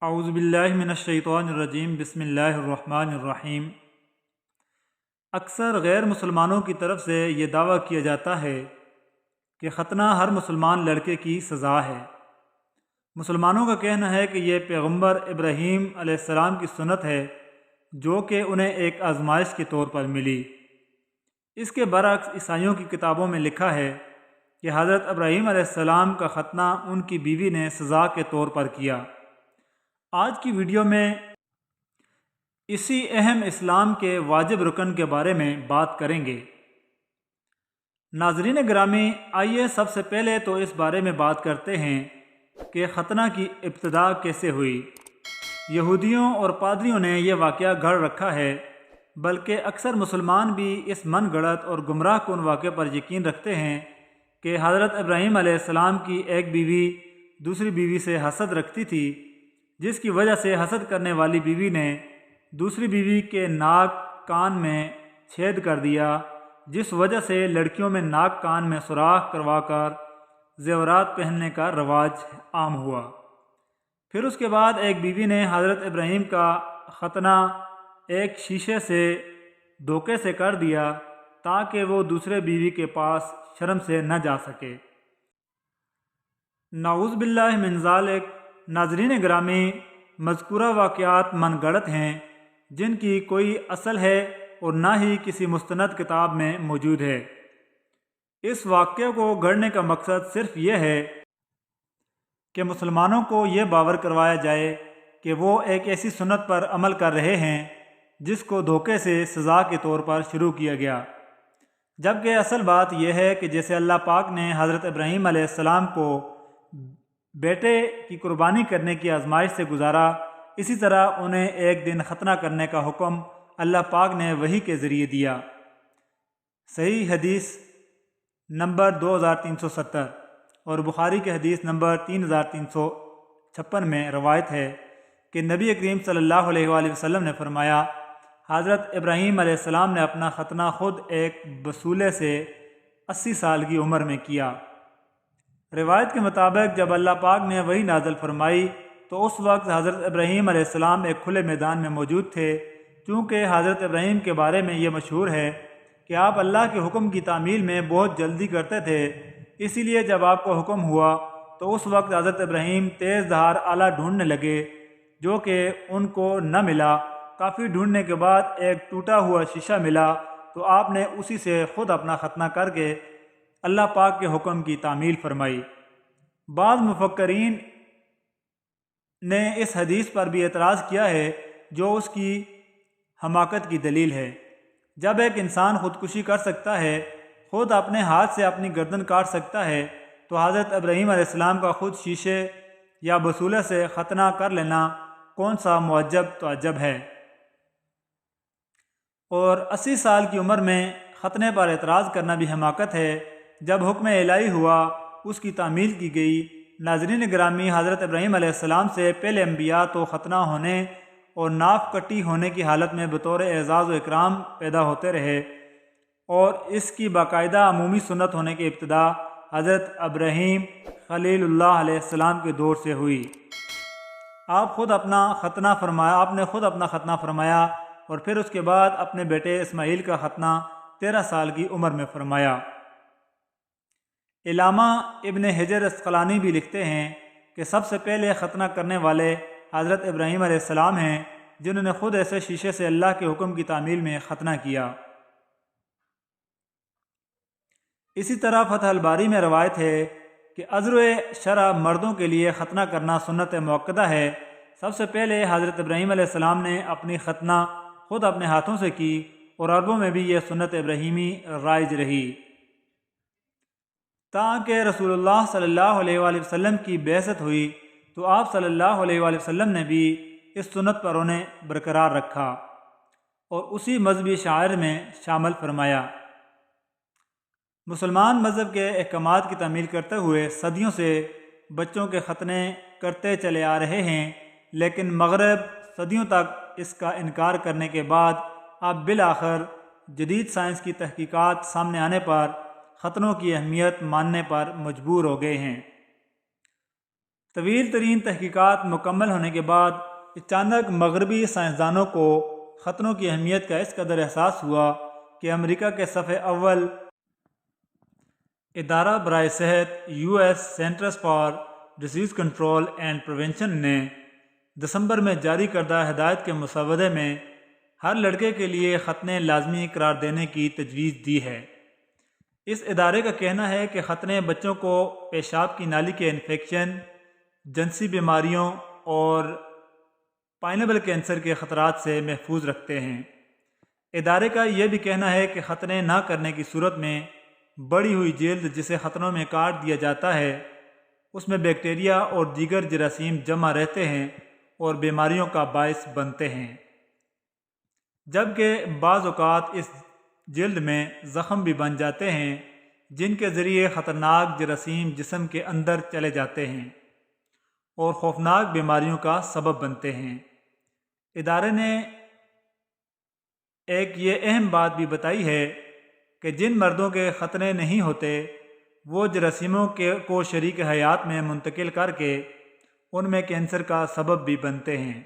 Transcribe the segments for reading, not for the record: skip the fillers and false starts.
اعوذ باللہ من الشیطان الرجیم بسم اللہ الرحمن الرحیم۔ اکثر غیر مسلمانوں کی طرف سے یہ دعویٰ کیا جاتا ہے کہ ختنہ ہر مسلمان لڑکے کی سزا ہے۔ مسلمانوں کا کہنا ہے کہ یہ پیغمبر ابراہیم علیہ السلام کی سنت ہے جو کہ انہیں ایک آزمائش کے طور پر ملی۔ اس کے برعکس عیسائیوں کی کتابوں میں لکھا ہے کہ حضرت ابراہیم علیہ السلام کا ختنہ ان کی بیوی نے سزا کے طور پر کیا۔ آج کی ویڈیو میں اسی اہم اسلام کے واجب رکن کے بارے میں بات کریں گے۔ ناظرین گرامی، آئیے سب سے پہلے تو اس بارے میں بات کرتے ہیں کہ ختنہ کی ابتدا کیسے ہوئی۔ یہودیوں اور پادریوں نے یہ واقعہ گھڑ رکھا ہے، بلکہ اکثر مسلمان بھی اس من گڑت اور گمراہ کن واقعے پر یقین رکھتے ہیں کہ حضرت ابراہیم علیہ السلام کی ایک بیوی دوسری بیوی سے حسد رکھتی تھی، جس کی وجہ سے حسد کرنے والی بیوی نے دوسری بیوی کے ناک کان میں چھید کر دیا، جس وجہ سے لڑکیوں میں ناک کان میں سوراخ کروا کر زیورات پہننے کا رواج عام ہوا۔ پھر اس کے بعد ایک بیوی نے حضرت ابراہیم کا ختنہ ایک شیشے سے دھوکے سے کر دیا تاکہ وہ دوسرے بیوی کے پاس شرم سے نہ جا سکے۔ نعوذ باللہ من ذالک۔ ناظرین گرامی، مذکورہ واقعات من گڑت ہیں جن کی کوئی اصل ہے اور نہ ہی کسی مستند کتاب میں موجود ہے۔ اس واقعے کو گھڑنے کا مقصد صرف یہ ہے کہ مسلمانوں کو یہ باور کروایا جائے کہ وہ ایک ایسی سنت پر عمل کر رہے ہیں جس کو دھوکے سے سزا کے طور پر شروع کیا گیا، جبکہ اصل بات یہ ہے کہ جیسے اللہ پاک نے حضرت ابراہیم علیہ السلام کو بیٹے کی قربانی کرنے کی آزمائش سے گزارا، اسی طرح انہیں ایک دن ختنہ کرنے کا حکم اللہ پاک نے وحی کے ذریعے دیا۔ صحیح حدیث نمبر 2370 اور بخاری کے حدیث نمبر 3356 میں روایت ہے کہ نبی کریم صلی اللہ علیہ وآلہ وسلم نے فرمایا، حضرت ابراہیم علیہ السلام نے اپنا ختنہ خود ایک بسولے سے 80 سال کی عمر میں کیا۔ روایت کے مطابق جب اللہ پاک نے وحی نازل فرمائی تو اس وقت حضرت ابراہیم علیہ السلام ایک کھلے میدان میں موجود تھے، چونکہ حضرت ابراہیم کے بارے میں یہ مشہور ہے کہ آپ اللہ کے حکم کی تعمیل میں بہت جلدی کرتے تھے، اسی لیے جب آپ کو حکم ہوا تو اس وقت حضرت ابراہیم تیز دھار آلہ ڈھونڈنے لگے جو کہ ان کو نہ ملا۔ کافی ڈھونڈنے کے بعد ایک ٹوٹا ہوا شیشہ ملا تو آپ نے اسی سے خود اپنا ختنہ کر کے اللہ پاک کے حکم کی تعمیل فرمائی۔ بعض مفکرین نے اس حدیث پر بھی اعتراض کیا ہے جو اس کی حماقت کی دلیل ہے۔ جب ایک انسان خودکشی کر سکتا ہے، خود اپنے ہاتھ سے اپنی گردن کاٹ سکتا ہے، تو حضرت ابراہیم علیہ السلام کا خود شیشے یا بسولے سے ختنہ کر لینا کون سا معجب تعجب ہے۔ اور 80 سال کی عمر میں ختنے پر اعتراض کرنا بھی حماقت ہے۔ جب حکم الہی ہوا اس کی تعمیل کی گئی۔ ناظرین گرامی، حضرت ابراہیم علیہ السلام سے پہلے انبیاء تو ختنہ ہونے اور ناف کٹی ہونے کی حالت میں بطور اعزاز و اکرام پیدا ہوتے رہے، اور اس کی باقاعدہ عمومی سنت ہونے کی ابتدا حضرت ابراہیم خلیل اللہ علیہ السلام کے دور سے ہوئی۔ آپ نے خود اپنا ختنہ فرمایا اور پھر اس کے بعد اپنے بیٹے اسماعیل کا ختنہ 13 سال کی عمر میں فرمایا۔ علامہ ابن حجر اسقلانی بھی لکھتے ہیں کہ سب سے پہلے ختنہ کرنے والے حضرت ابراہیم علیہ السلام ہیں، جنہوں نے خود ایسے شیشے سے اللہ کے حکم کی تعمیل میں ختنہ کیا۔ اسی طرح فتح الباری میں روایت ہے کہ عذر شرع مردوں کے لیے ختنہ کرنا سنت مؤکدہ ہے۔ سب سے پہلے حضرت ابراہیم علیہ السلام نے اپنی ختنہ خود اپنے ہاتھوں سے کی، اور عربوں میں بھی یہ سنت ابراہیمی رائج رہی، تاکہ رسول اللہ صلی اللہ علیہ وآلہ وسلم کی بعثت ہوئی تو آپ صلی اللہ علیہ وآلہ وسلم نے بھی اس سنت پر انہیں برقرار رکھا اور اسی مذہبی شعائر میں شامل فرمایا۔ مسلمان مذہب کے احکامات کی تعمیل کرتے ہوئے صدیوں سے بچوں کے ختنے کرتے چلے آ رہے ہیں، لیکن مغرب صدیوں تک اس کا انکار کرنے کے بعد اب بالآخر جدید سائنس کی تحقیقات سامنے آنے پر ختنوں کی اہمیت ماننے پر مجبور ہو گئے ہیں۔ طویل ترین تحقیقات مکمل ہونے کے بعد اچانک مغربی سائنسدانوں کو خطروں کی اہمیت کا اس قدر احساس ہوا کہ امریکہ کے صف اول ادارہ برائے صحت US centres for disease control and prevention نے دسمبر میں جاری کردہ ہدایت کے مسودے میں ہر لڑکے کے لیے ختنے لازمی قرار دینے کی تجویز دی ہے۔ اس ادارے کا کہنا ہے کہ ختنے بچوں کو پیشاب کی نالی کے انفیکشن، جنسی بیماریوں اور پائنیبل کینسر کے خطرات سے محفوظ رکھتے ہیں۔ ادارے کا یہ بھی کہنا ہے کہ ختنے نہ کرنے کی صورت میں بڑی ہوئی جلد جسے ختنوں میں کاٹ دیا جاتا ہے اس میں بیکٹیریا اور دیگر جراثیم جمع رہتے ہیں اور بیماریوں کا باعث بنتے ہیں، جبکہ بعض اوقات اس جلد میں زخم بھی بن جاتے ہیں جن کے ذریعے خطرناک جراثیم جسم کے اندر چلے جاتے ہیں اور خوفناک بیماریوں کا سبب بنتے ہیں۔ ادارے نے ایک یہ اہم بات بھی بتائی ہے کہ جن مردوں کے ختنے نہیں ہوتے وہ جراثیموں کو شریک حیات میں منتقل کر کے ان میں کینسر کا سبب بھی بنتے ہیں۔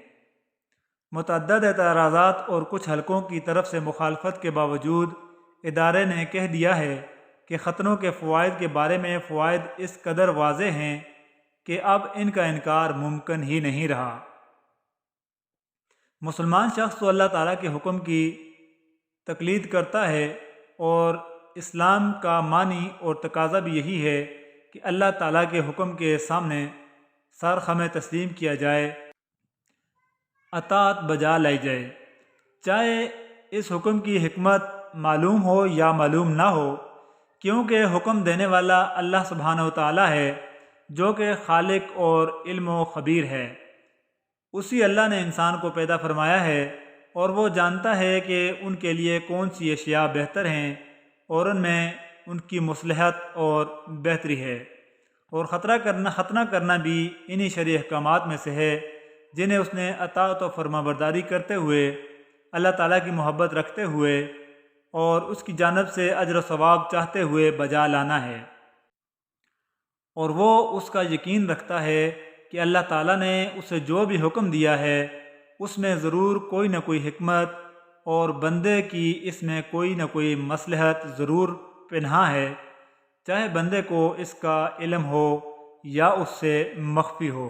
متعدد اعتراضات اور کچھ حلقوں کی طرف سے مخالفت کے باوجود ادارے نے کہہ دیا ہے کہ ختنوں کے فوائد کے بارے میں فوائد اس قدر واضح ہیں کہ اب ان کا انکار ممکن ہی نہیں رہا۔ مسلمان شخص تو اللہ تعالیٰ کے حکم کی تقلید کرتا ہے اور اسلام کا معنی اور تقاضا بھی یہی ہے کہ اللہ تعالیٰ کے حکم کے سامنے سر خم تسلیم کیا جائے، اطاعت بجا لائی جائے، چاہے اس حکم کی حکمت معلوم ہو یا معلوم نہ ہو، کیونکہ حکم دینے والا اللہ سبحانہ و تعالیٰ ہے جو کہ خالق اور علم و خبیر ہے۔ اسی اللہ نے انسان کو پیدا فرمایا ہے اور وہ جانتا ہے کہ ان کے لیے کون سی اشیاء بہتر ہیں اور ان میں ان کی مصلحت اور بہتری ہے، اور ختنہ کرنا بھی انہی شرعی احکامات میں سے ہے جنہیں اس نے اطاعت و فرما برداری کرتے ہوئے، اللہ تعالیٰ کی محبت رکھتے ہوئے اور اس کی جانب سے اجر و ثواب چاہتے ہوئے بجا لانا ہے، اور وہ اس کا یقین رکھتا ہے کہ اللہ تعالیٰ نے اسے جو بھی حکم دیا ہے اس میں ضرور کوئی نہ کوئی حکمت اور بندے کی اس میں کوئی نہ کوئی مصلحت ضرور پنہاں ہے، چاہے بندے کو اس کا علم ہو یا اس سے مخفی ہو۔